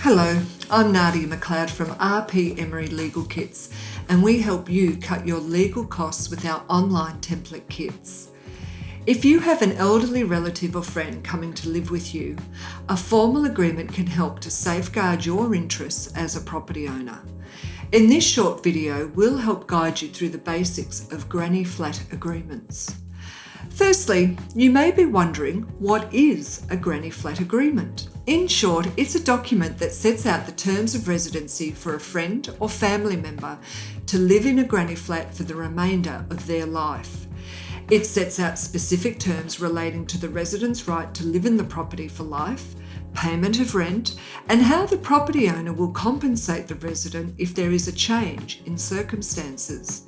Hello, I'm Nadia MacLeod from RP Emery Legal Kits, and we help you cut your legal costs with our online template kits. If you have an elderly relative or friend coming to live with you, a formal agreement can help to safeguard your interests as a property owner. In this short video, we'll help guide you through the basics of granny flat agreements. Firstly, you may be wondering, what is a granny flat agreement? In short, it's a document that sets out the terms of residency for a friend or family member to live in a granny flat for the remainder of their life. It sets out specific terms relating to the resident's right to live in the property for life, payment of rent, and how the property owner will compensate the resident if there is a change in circumstances.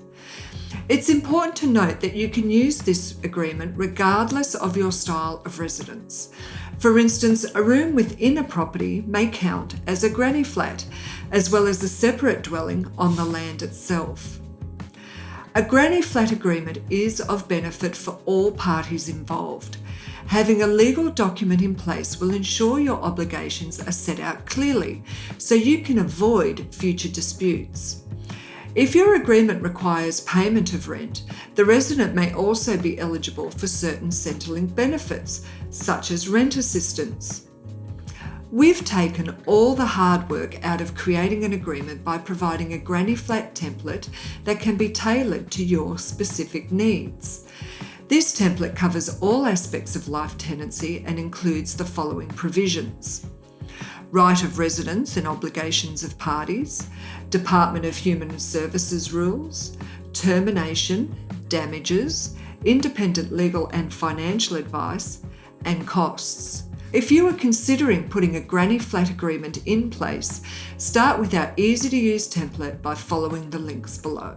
It's important to note that you can use this agreement regardless of your style of residence. For instance, a room within a property may count as a granny flat, as well as a separate dwelling on the land itself. A granny flat agreement is of benefit for all parties involved. Having a legal document in place will ensure your obligations are set out clearly, so you can avoid future disputes. If your agreement requires payment of rent, the resident may also be eligible for certain Centrelink benefits, such as rent assistance. We've taken all the hard work out of creating an agreement by providing a granny flat template that can be tailored to your specific needs. This template covers all aspects of life tenancy and includes the following provisions: right of residence and obligations of parties, Department of Human Services rules, termination, damages, independent legal and financial advice, and costs. If you are considering putting a granny flat agreement in place, start with our easy-to-use template by following the links below.